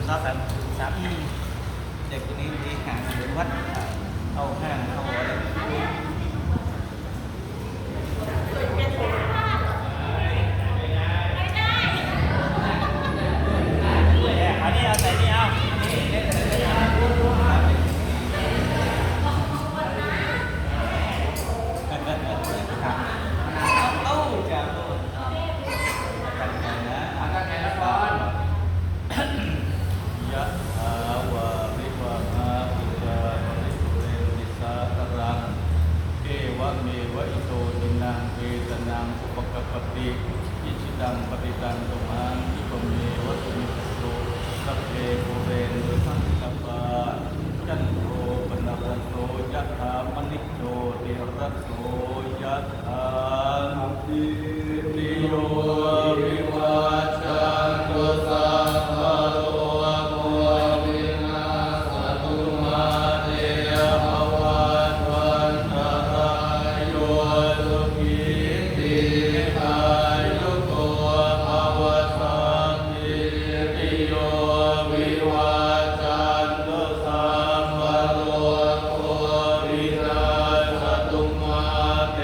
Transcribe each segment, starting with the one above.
ครับครับเด็กคนนี้ที่ห่างหรือวัดเอาห้างเอาอะไรอันนี้เอาใส่นี่เอาเอาจากยะถาวะริวะหาปุราปริปุเรนติสาคารังเอวะเมวะอิโตทินังเปตนังอุปกปปติอิชิตังปฏิตังตุมังอิปเมวะสมิจโตสัพเพปุเรนตุสังกปาจันโทปนรสโสยะถามณิโชติระโสยะถาติติโยวิวัชชันตุสัพพะโลกวินาศตุมาเตภวัตวันตรายโยสุขีติกายุโกภวสัพพิติโยวิวัชชันตุสัพพะโลกวินาศตุมาเต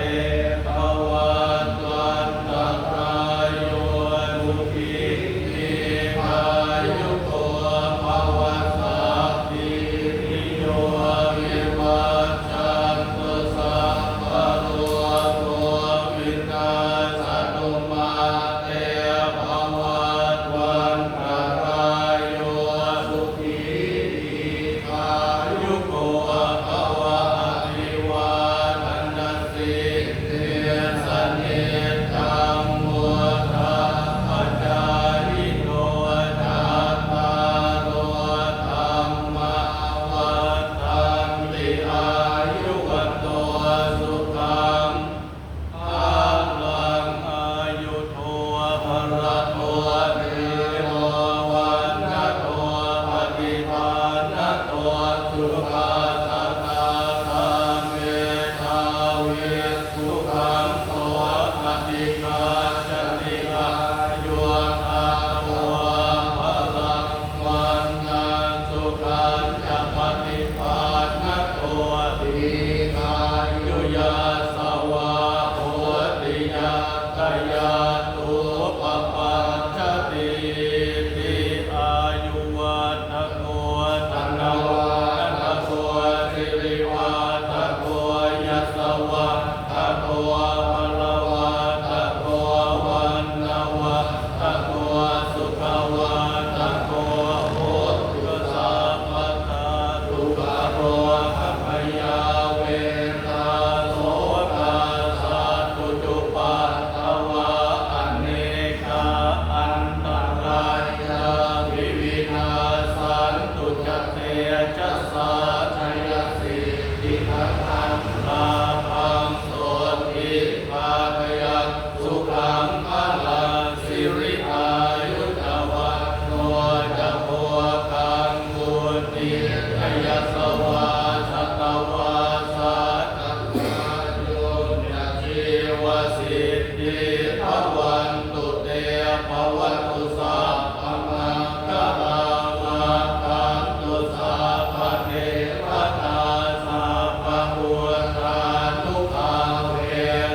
ภวัตวันตรายโยสุขีติกายุโกภวสัพพิติโยวิวัชชันตุสัพพะโลกวินาศตุมาเตภวัตวันตรายโยสุขีติกายุโกภวะอภิวาทนาสิทธิสเนจังมุทาปจายิโนจัตตารโอธรรมวัฏฏันติอายุวันโตสุขังภาลังอายุโทภระโตเทโววันนโตปฏิภาณโตสุขาสัทธาธรรมเมธาวิสุขังโตปฏิกาจติอายุอาโวภลังวันนันสุขังจะปฏิภาณโตติกายุยาสวะโหติยาตยาตุปปัจจติติอายุวัฏโกธนวัฏโกสิริวัฏโกยัสสวัฏโกพลวัฏโกวันนวัฏโกสุขวัฏโกโหตุสัพพทาทุกขโรคพยาเวทาโสกาสัตตุจุปัตถวะอเนกาอันตรายาวิวินาสันตุจเตจัสสะชยสิทธิทังลาภังโสติภาคยังสุขังพลังสิริอายุตวันโนจะโพกังมุติขยัสสวาสตวาสัตตะโยนจีวสิทธิภวันตุเตภวันตุสัพพมังคลาลักขันตุสัพพเทวตาสัพพพุทธานุภาเว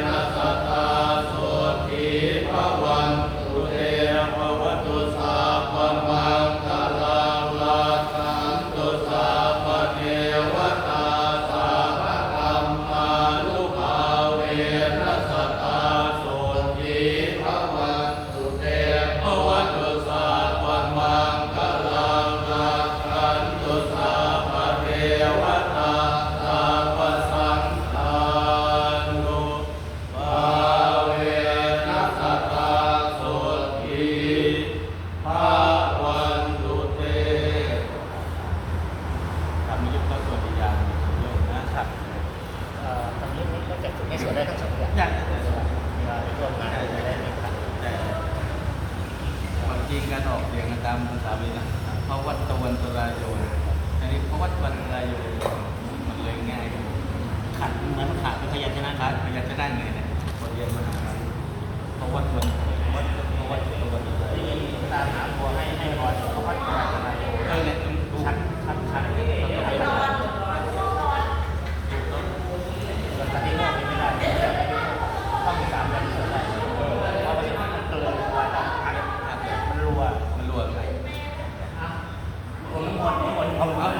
นัสตตาโสติภวันตุเตภวันตุสัพพมังคลาลักขันตุสัพพเทวตาสัพพธัมมานุภาเวนัสตตาโสติภวันตุเตภวันตุสัพพมังคลาลักขันตุสัพพเทวตาสัพพสังฆานุภาเวนัสตตาโสติภวันตุเตทำยุคพระสวดยานโยมนะครับ ตอนนี้ก็จะถึงในส่วนได้ทั้งสองอย่าง อยาก เวลาไปร่วมงานจะได้ไหมครับ แต่ความจริงการออกเสียงตามภาษาบาลีนะเพราะวัดตะวันตรายโยนอันนี้เพราะวัดตะวันตรายโยนมันเลยง่าย ขัดเหมือนขาดเป็นพยัญชนะ พยัญชนะไงเนี่ยบทเรียนมหาลัยเพราะวัดตะวันตรายโยน ที่ตามหาตัวให้พรเขาวัดขนาดไหน เอา